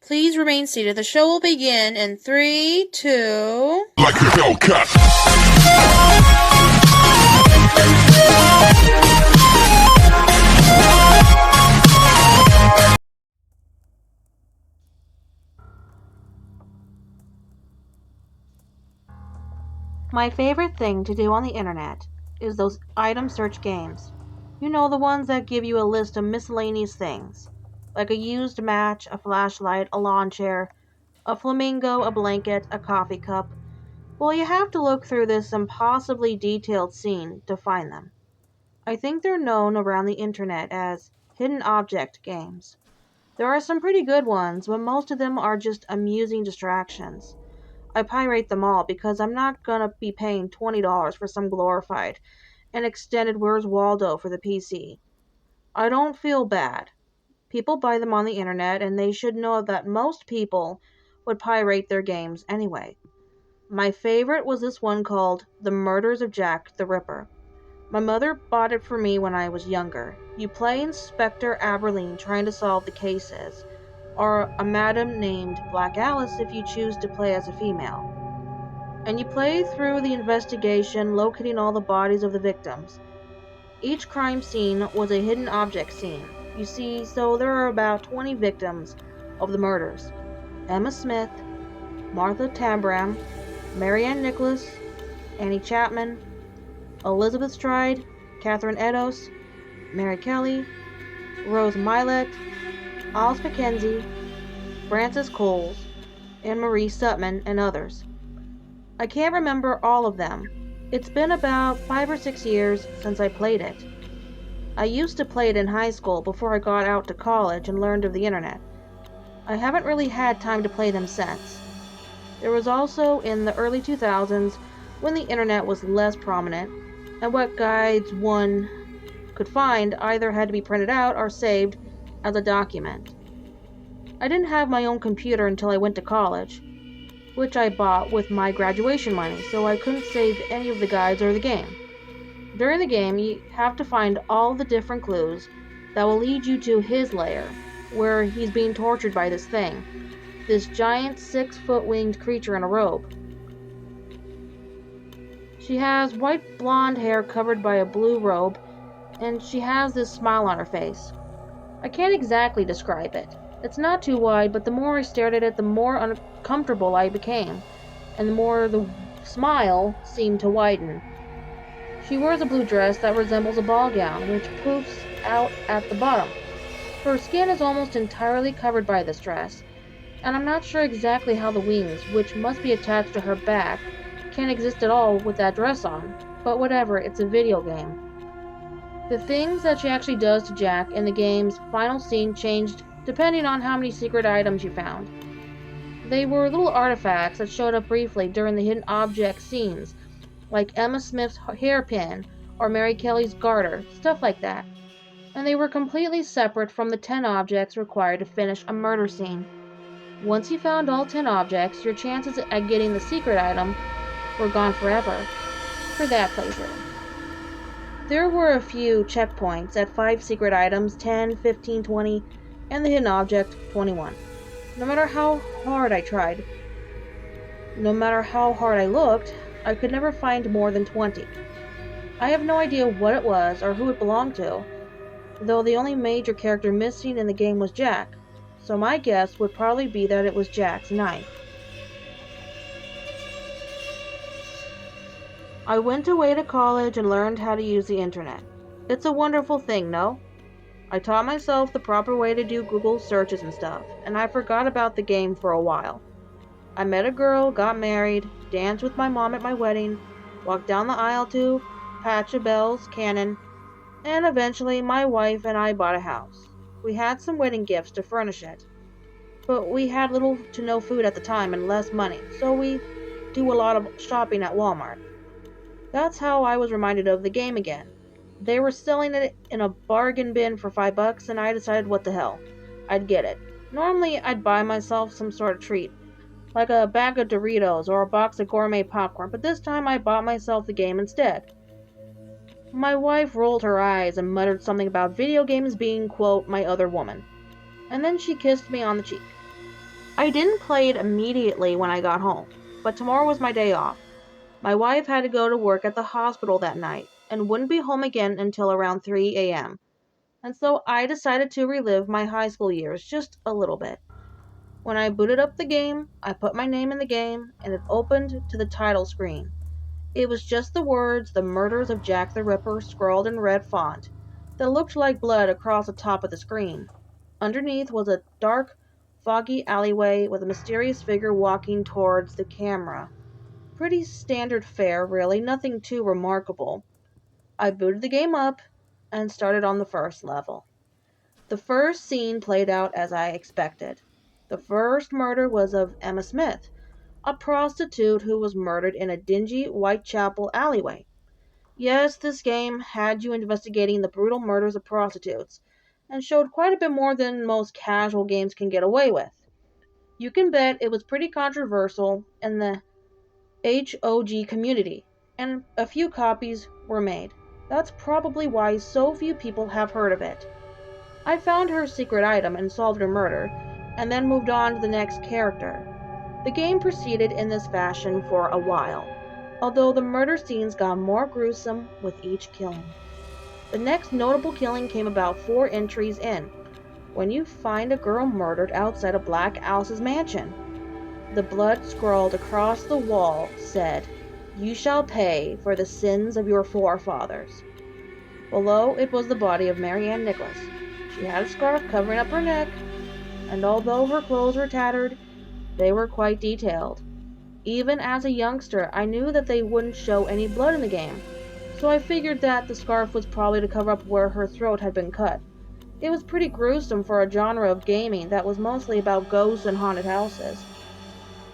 Please remain seated. The show will begin in 3, 2... Like a Hellcat. My favorite thing to do on the internet is those item search games. You know, the ones that give you a list of miscellaneous things, like a used match, a flashlight, a lawn chair, a flamingo, a blanket, a coffee cup. Well, you have to look through this impossibly detailed scene to find them. I think they're known around the internet as hidden object games. There are some pretty good ones, but most of them are just amusing distractions. I pirate them all because I'm not gonna be paying $20 for some glorified and extended Where's Waldo for the PC. I don't feel bad. People buy them on the internet, and they should know that most people would pirate their games anyway. My favorite was this one called The Murders of Jack the Ripper. My mother bought it for me when I was younger. You play Inspector Aberline trying to solve the cases, or a madam named Black Alice if you choose to play as a female. And you play through the investigation, locating all the bodies of the victims. Each crime scene was a hidden object scene. You see, so there are about 20 victims of the murders. Emma Smith, Martha Tambram, Marianne Nicholas, Annie Chapman, Elizabeth Stride, Catherine Edos, Mary Kelly, Rose Milet, Alice Mackenzie, Frances Coles, and Marie Sutman, and others. I can't remember all of them. It's been about 5 or 6 years since I played it. I used to play it in high school before I got out to college and learned of the internet. I haven't really had time to play them since. There was also in the early 2000s when the internet was less prominent, and what guides one could find either had to be printed out or saved as a document. I didn't have my own computer until I went to college, which I bought with my graduation money, so I couldn't save any of the guides or the game. During the game, you have to find all the different clues that will lead you to his lair, where he's being tortured by this thing, this giant 6-foot winged creature in a robe. She has white blonde hair covered by a blue robe, and she has this smile on her face. I can't exactly describe it. It's not too wide, but the more I stared at it, the more uncomfortable I became, and the more the smile seemed to widen. She wears a blue dress that resembles a ball gown, which poofs out at the bottom. Her skin is almost entirely covered by this dress, and I'm not sure exactly how the wings, which must be attached to her back, can exist at all with that dress on, but whatever, it's a video game. The things that she actually does to Jack in the game's final scene changed depending on how many secret items you found. They were little artifacts that showed up briefly during the hidden object scenes, like Emma Smith's hairpin or Mary Kelly's garter, stuff like that. And they were completely separate from the 10 objects required to finish a murder scene. Once you found all 10 objects, your chances at getting the secret item were gone forever for that playthrough. There were a few checkpoints at 5 secret items, 10, 15, 20, and the hidden object, 21. No matter how hard I tried, no matter how hard I looked, I could never find more than 20. I have no idea what it was or who it belonged to, though the only major character missing in the game was Jack, so my guess would probably be that it was Jack's knife. I went away to college and learned how to use the internet. It's a wonderful thing, no? I taught myself the proper way to do Google searches and stuff, and I forgot about the game for a while. I met a girl, got married, danced with my mom at my wedding, walked down the aisle to Pachelbel's Cannon, and eventually my wife and I bought a house. We had some wedding gifts to furnish it, but we had little to no food at the time and less money, so we do a lot of shopping at Walmart. That's how I was reminded of the game again. They were selling it in a bargain bin for $5, and I decided what the hell, I'd get it. Normally, I'd buy myself some sort of treat, like a bag of Doritos or a box of gourmet popcorn, but this time I bought myself the game instead. My wife rolled her eyes and muttered something about video games being, quote, my other woman, and then she kissed me on the cheek. I didn't play it immediately when I got home, but tomorrow was my day off. My wife had to go to work at the hospital that night and wouldn't be home again until around 3 a.m. And so I decided to relive my high school years just a little bit. When I booted up the game, I put my name in the game and it opened to the title screen. It was just the words "The Murders of Jack the Ripper" scrawled in red font that looked like blood across the top of the screen. Underneath was a dark, foggy alleyway with a mysterious figure walking towards the camera. Pretty standard fare, really, nothing too remarkable. I booted the game up and started on the first level. The first scene played out as I expected. The first murder was of Emma Smith, a prostitute who was murdered in a dingy Whitechapel alleyway. Yes, this game had you investigating the brutal murders of prostitutes, and showed quite a bit more than most casual games can get away with. You can bet it was pretty controversial in the HOG community, and a few copies were made. That's probably why so few people have heard of it. I found her secret item and solved her murder, and then moved on to the next character. The game proceeded in this fashion for a while, although the murder scenes got more gruesome with each killing. The next notable killing came about 4 entries in, when you find a girl murdered outside of Black Alice's mansion. The blood scrawled across the wall said, "You shall pay for the sins of your forefathers." Below it was the body of Mary Ann Nicholas. She had a scarf covering up her neck, and although her clothes were tattered, they were quite detailed. Even as a youngster, I knew that they wouldn't show any blood in the game, so I figured that the scarf was probably to cover up where her throat had been cut. It was pretty gruesome for a genre of gaming that was mostly about ghosts and haunted houses.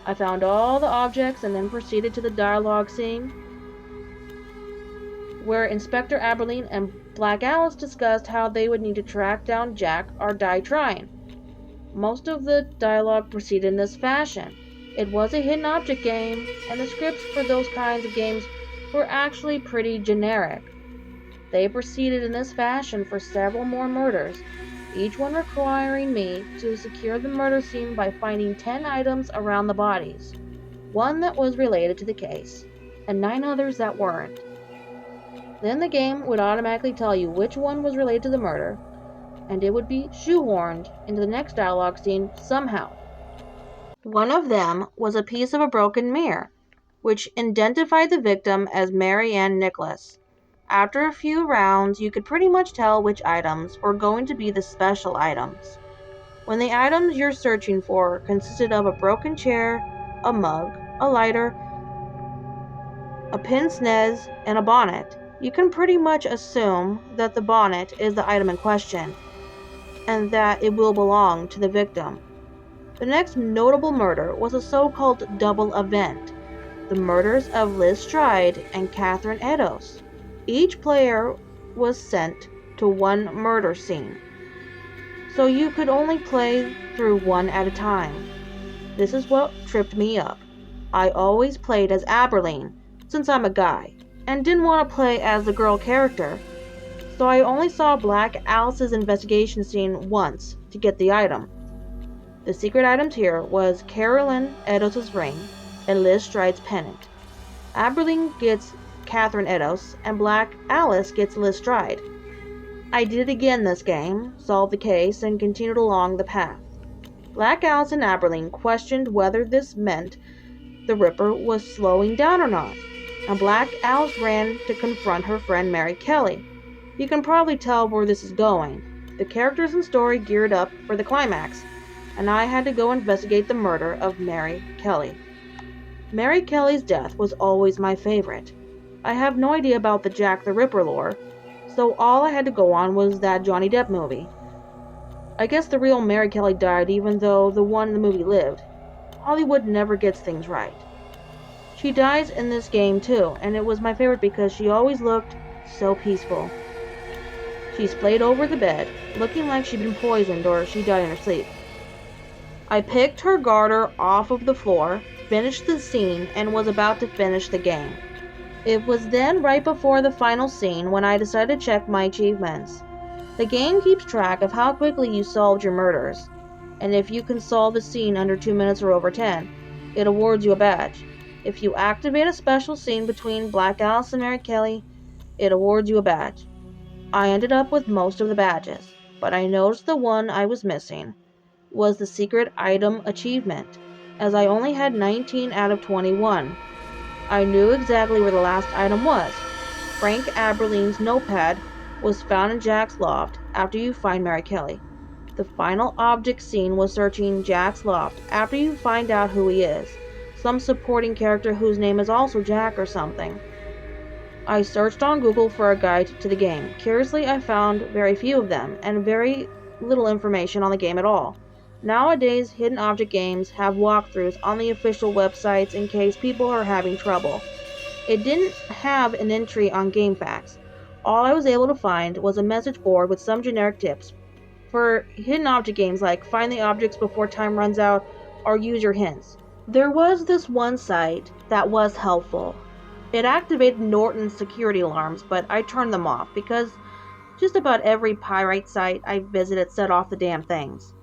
I found all the objects and then proceeded to the dialogue scene, where Inspector Aberline and Black Alice discussed how they would need to track down Jack or die trying. Most of the dialogue proceeded in this fashion. It was a hidden object game, and the scripts for those kinds of games were actually pretty generic. They proceeded in this fashion for several more murders, each one requiring me to secure the murder scene by finding 10 items around the bodies, one that was related to the case, and 9 others that weren't. Then the game would automatically tell you which one was related to the murder, and it would be shoehorned into the next dialogue scene somehow. One of them was a piece of a broken mirror, which identified the victim as Mary Ann Nicholas. After a few rounds, you could pretty much tell which items were going to be the special items. When the items you're searching for consisted of a broken chair, a mug, a lighter, a pince nez, and a bonnet, you can pretty much assume that the bonnet is the item in question, and that it will belong to the victim. The next notable murder was a so-called double event, the murders of Liz Stride and Catherine Eddowes. Each player was sent to one murder scene, so you could only play through one at a time. This is what tripped me up. I always played as Aberline, since I'm a guy, and didn't want to play as the girl character, so I only saw Black Alice's investigation scene once to get the item. The secret items here was Carolyn Eddowes' ring and Liz Stride's pendant. Aberline gets Catherine Eddowes, and Black Alice gets Liz Stride. I did it again this game, solved the case, and continued along the path. Black Alice and Aberline questioned whether this meant the Ripper was slowing down or not, and Black Alice ran to confront her friend Mary Kelly. You can probably tell where this is going. The characters and story geared up for the climax, and I had to go investigate the murder of Mary Kelly. Mary Kelly's death was always my favorite. I have no idea about the Jack the Ripper lore, so all I had to go on was that Johnny Depp movie. I guess the real Mary Kelly died even though the one in the movie lived. Hollywood never gets things right. She dies in this game too, and it was my favorite because she always looked so peaceful. She splayed over the bed, looking like she'd been poisoned or she died in her sleep. I picked her garter off of the floor, finished the scene, and was about to finish the game. It was then right before the final scene when I decided to check my achievements. The game keeps track of how quickly you solved your murders, and if you can solve a scene under 2 minutes or over 10, it awards you a badge. If you activate a special scene between Black Alice and Mary Kelly, it awards you a badge. I ended up with most of the badges, but I noticed the one I was missing was the secret item achievement, as I only had 19 out of 21. I knew exactly where the last item was. Frank Aberline's notepad was found in Jack's loft after you find Mary Kelly. The final object scene was searching Jack's loft after you find out who he is. Some supporting character whose name is also Jack or something. I searched on Google for a guide to the game. Curiously, I found very few of them, and very little information on the game at all. Nowadays, hidden object games have walkthroughs on the official websites in case people are having trouble. It didn't have an entry on GameFAQs. All I was able to find was a message board with some generic tips for hidden object games like find the objects before time runs out or use your hints. There was this one site that was helpful. It activated Norton's security alarms, but I turned them off because just about every pirate site I visited set off the damn things.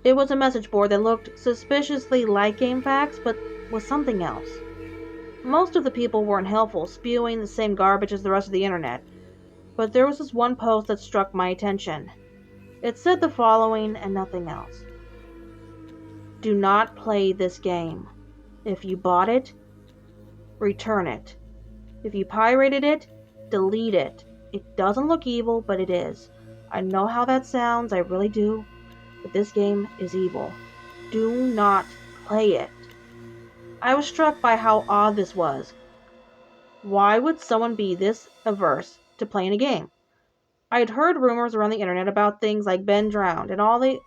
It was a message board that looked suspiciously like GameFAQs, but was something else. Most of the people weren't helpful, spewing the same garbage as the rest of the internet, but there was this one post that struck my attention. It said the following and nothing else. Do not play this game. If you bought it, return it. If you pirated it, delete it. It doesn't look evil, but it is. I know how that sounds, I really do, but this game is evil. Do not play it. I was struck by how odd this was. Why would someone be this averse to playing a game? I had heard rumors around the internet about things like Ben Drowned and all the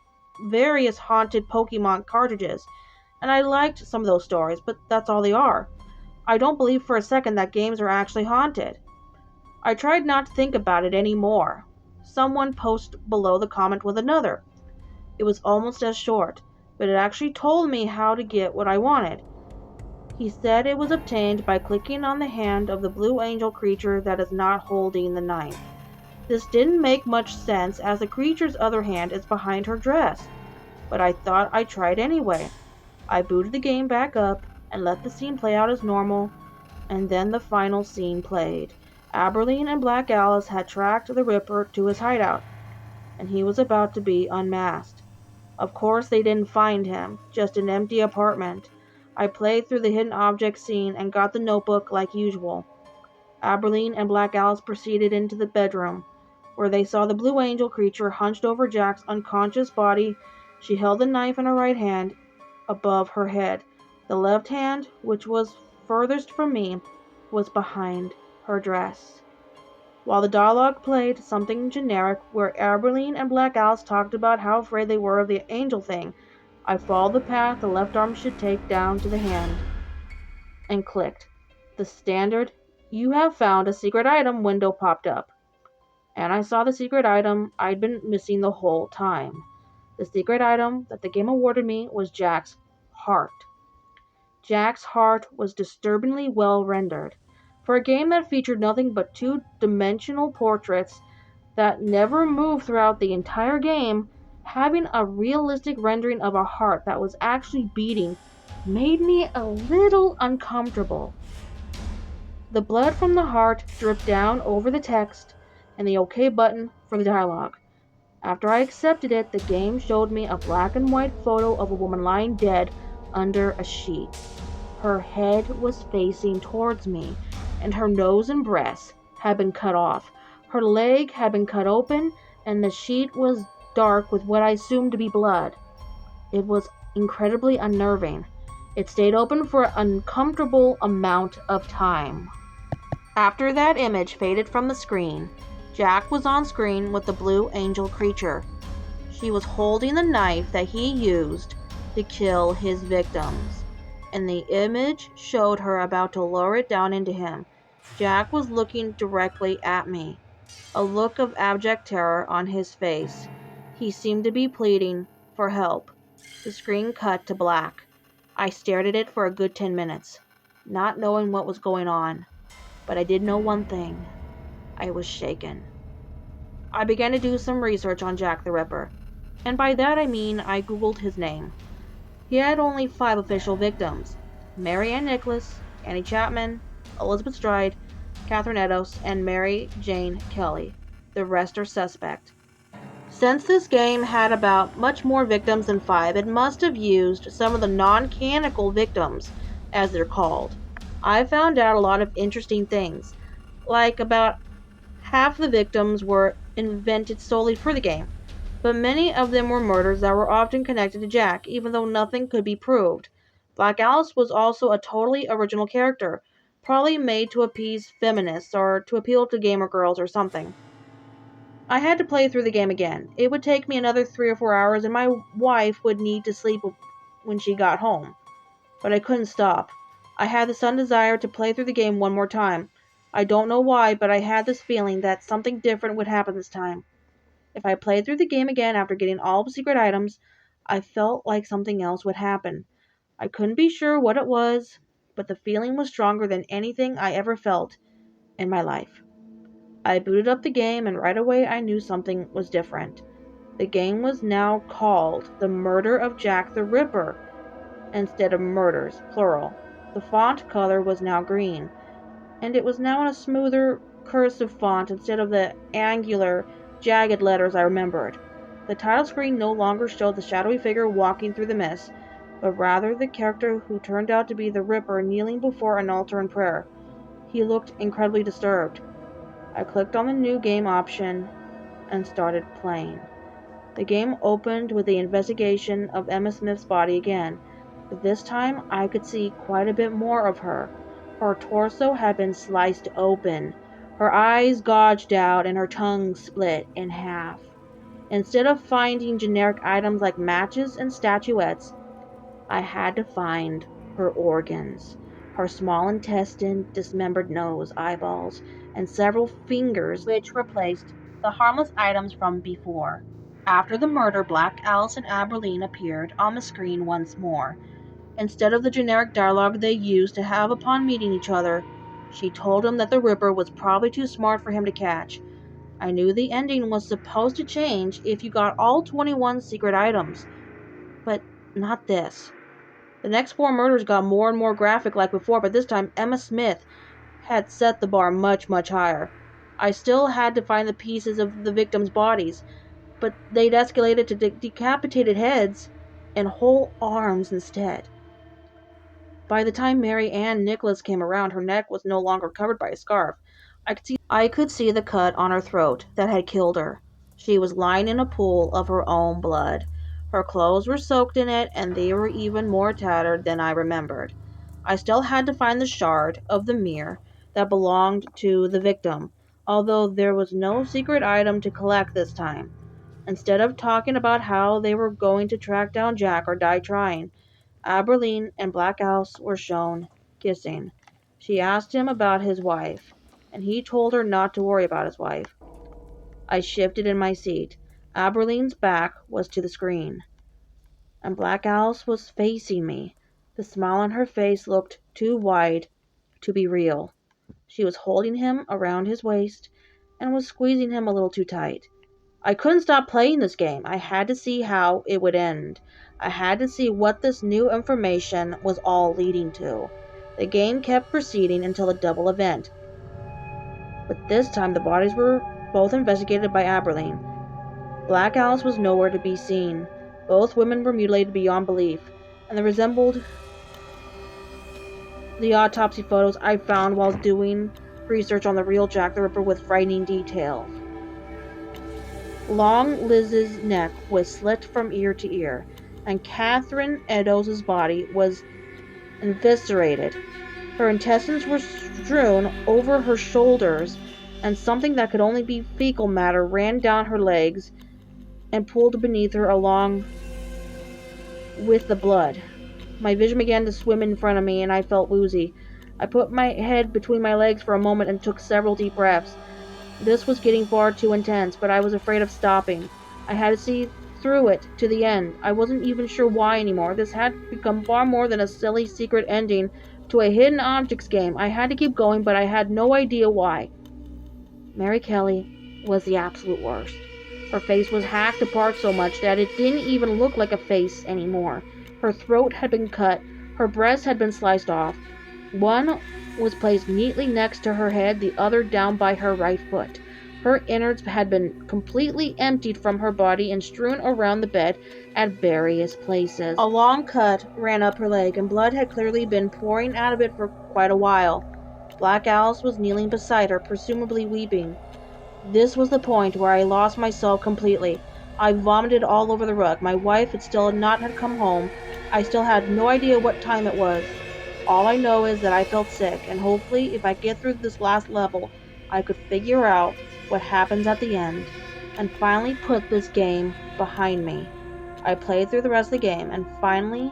various haunted Pokemon cartridges, and I liked some of those stories, but that's all they are. I don't believe for a second that games are actually haunted. I tried not to think about it anymore. Someone posted below the comment with another. It was almost as short, but it actually told me how to get what I wanted. He said it was obtained by clicking on the hand of the blue angel creature that is not holding the knife. This didn't make much sense as the creature's other hand is behind her dress, but I thought I'd try it anyway. I booted the game back up and let the scene play out as normal, and then the final scene played. Aberline and Black Alice had tracked the Ripper to his hideout, and he was about to be unmasked. Of course they didn't find him, just an empty apartment. I played through the hidden object scene and got the notebook like usual. Aberline and Black Alice proceeded into the bedroom, where they saw the blue angel creature hunched over Jack's unconscious body. She held the knife in her right hand above her head. The left hand, which was furthest from me, was behind her dress. While the dialogue played, something generic, where Aberline and Black Alice talked about how afraid they were of the angel thing, I followed the path the left arm should take down to the hand, and clicked. The standard "You have found a secret item" window popped up, and I saw the secret item I'd been missing the whole time. The secret item that the game awarded me was Jack's heart. Jack's heart was disturbingly well rendered. For a game that featured nothing but two-dimensional portraits that never moved throughout the entire game, having a realistic rendering of a heart that was actually beating made me a little uncomfortable. The blood from the heart dripped down over the text and the OK button for the dialogue. After I accepted it, the game showed me a black and white photo of a woman lying dead under a sheet. Her head was facing towards me, and her nose and breast had been cut off. Her leg had been cut open, and the sheet was dark with what I assumed to be blood. It was incredibly unnerving. It stayed open for an uncomfortable amount of time. After that image faded from the screen, Jack was on screen with the blue angel creature. She was holding the knife that he used to kill his victims, and the image showed her about to lower it down into him. Jack was looking directly at me, a look of abject terror on his face. He seemed to be pleading for help. The screen cut to black. I stared at it for a good 10 minutes, not knowing what was going on. But I did know one thing. I was shaken. I began to do some research on Jack the Ripper. And by that I mean I googled his name. He had only 5 official victims: Mary Ann Nicholas, Annie Chapman, Elizabeth Stride, Catherine Eddowes, and Mary Jane Kelly. The rest are suspect. Since this game had about much more victims than 5, it must have used some of the non-canonical victims, as they're called. I found out a lot of interesting things, like about half the victims were invented solely for the game, but many of them were murders that were often connected to Jack, even though nothing could be proved. Black Alice was also a totally original character, probably made to appease feminists or to appeal to gamer girls or something. I had to play through the game again. It would take me another 3 or 4 hours, and my wife would need to sleep when she got home. But I couldn't stop. I had the sudden desire to play through the game one more time. I don't know why, but I had this feeling that something different would happen this time. If I played through the game again after getting all the secret items, I felt like something else would happen. I couldn't be sure what it was, but the feeling was stronger than anything I ever felt in my life. I booted up the game, and right away I knew something was different. The game was now called The Murder of Jack the Ripper instead of Murders, plural. The font color was now green, and it was now in a smoother, cursive font instead of the angular, jagged letters I remembered. The title screen no longer showed the shadowy figure walking through the mist, but rather the character who turned out to be the Ripper kneeling before an altar in prayer. He looked incredibly disturbed. I clicked on the new game option and started playing. The game opened with the investigation of Emma Smith's body again, but this time I could see quite a bit more of her. Her torso had been sliced open, her eyes gouged out, and her tongue split in half. Instead of finding generic items like matches and statuettes, I had to find her organs. Her small intestine, dismembered nose, eyeballs, and several fingers which replaced the harmless items from before. After the murder, Black Alice and Aberline appeared on the screen once more. Instead of the generic dialogue they used to have upon meeting each other, she told him that the Ripper was probably too smart for him to catch. I knew the ending was supposed to change if you got all 21 secret items, but not this. The next 4 murders got more and more graphic like before, but this time Emma Smith had set the bar much, much higher. I still had to find the pieces of the victims' bodies, but they'd escalated to decapitated heads and whole arms instead. By the time Mary Ann Nicholas came around, her neck was no longer covered by a scarf. I could see the cut on her throat that had killed her. She was lying in a pool of her own blood. Her clothes were soaked in it, and they were even more tattered than I remembered. I still had to find the shard of the mirror that belonged to the victim, although there was no secret item to collect this time. Instead of talking about how they were going to track down Jack or die trying, Aberline and Black Alice were shown kissing. She asked him about his wife, and he told her not to worry about his wife. I shifted in my seat. Aberline's back was to the screen, and Black Alice was facing me. The smile on her face looked too wide to be real. She was holding him around his waist and was squeezing him a little too tight. I couldn't stop playing this game. I had to see how it would end. I had to see what this new information was all leading to. The game kept proceeding until a double event, but this time the bodies were both investigated by Aberline. Black Alice was nowhere to be seen. Both women were mutilated beyond belief, and they resembled the autopsy photos I found while doing research on the real Jack the Ripper with frightening details. Long Liz's neck was slit from ear to ear, and Catherine Eddowes' body was eviscerated. Her intestines were strewn over her shoulders, and something that could only be fecal matter ran down her legs and pulled beneath her along with the blood. My vision began to swim in front of me, and I felt woozy. I put my head between my legs for a moment and took several deep breaths. This was getting far too intense, but I was afraid of stopping. I had to see through it to the end. I wasn't even sure why anymore. This had become far more than a silly secret ending to a hidden objects game. I had to keep going, but I had no idea why. Mary Kelly was the absolute worst. Her face was hacked apart so much that it didn't even look like a face anymore. Her throat had been cut, her breasts had been sliced off. One was placed neatly next to her head, the other down by her right foot. Her innards had been completely emptied from her body and strewn around the bed at various places. A long cut ran up her leg, and blood had clearly been pouring out of it for quite a while. Black Alice was kneeling beside her, presumably weeping. This was the point where I lost myself completely. I vomited all over the rug. My wife had still not had come home. I still had no idea what time it was. All I know is that I felt sick, and hopefully if I get through this last level, I could figure out what happens at the end, and finally put this game behind me. I played through the rest of the game, and finally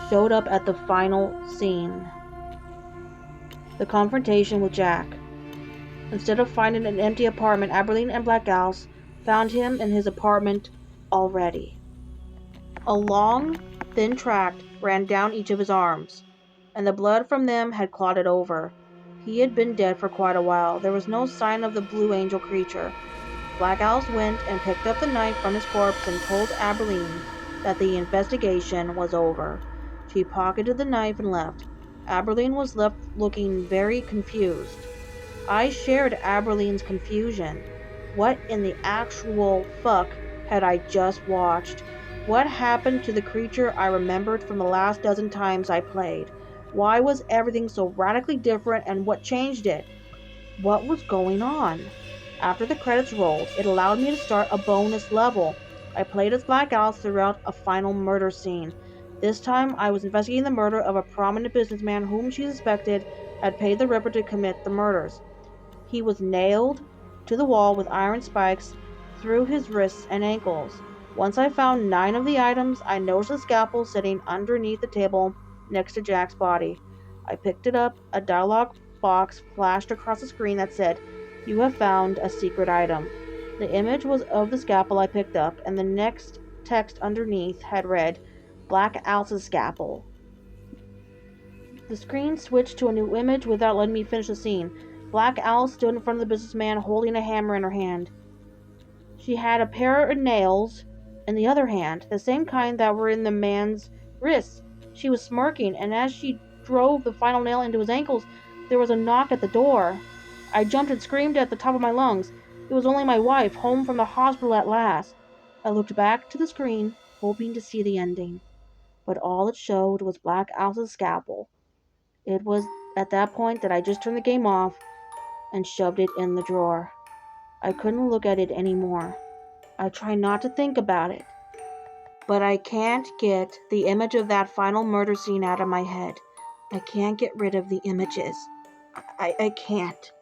showed up at the final scene. The confrontation with Jack. Instead of finding an empty apartment, Aberline and Black Alice found him in his apartment already. A long, thin tract ran down each of his arms, and the blood from them had clotted over. He had been dead for quite a while. There was no sign of the Blue Angel creature. Black Alice went and picked up the knife from his corpse and told Aberline that the investigation was over. She pocketed the knife and left. Aberline was left looking very confused. I shared Aberline's confusion. What in the actual fuck had I just watched? What happened to the creature I remembered from the last dozen times I played? Why was everything so radically different, and what changed it? What was going on? After the credits rolled, it allowed me to start a bonus level. I played as Black Alice throughout a final murder scene. This time I was investigating the murder of a prominent businessman whom she suspected had paid the Ripper to commit the murders. He was nailed to the wall with iron spikes through his wrists and ankles. Once I found 9 of the items, I noticed a scalpel sitting underneath the table next to Jack's body. I picked it up. A dialog box flashed across the screen that said, "You have found a secret item." The image was of the scalpel I picked up, and the next text underneath had read, "Black Alice's scalpel." The screen switched to a new image without letting me finish the scene. Black Alice stood in front of the businessman holding a hammer in her hand. She had a pair of nails in the other hand, the same kind that were in the man's wrists. She was smirking, and as she drove the final nail into his ankles, there was a knock at the door. I jumped and screamed at the top of my lungs. It was only my wife, home from the hospital at last. I looked back to the screen, hoping to see the ending, but all it showed was Black Alice's scalpel. It was at that point that I just turned the game off and shoved it in the drawer. I couldn't look at it anymore. I try not to think about it, but I can't get the image of that final murder scene out of my head. I can't get rid of the images. I can't.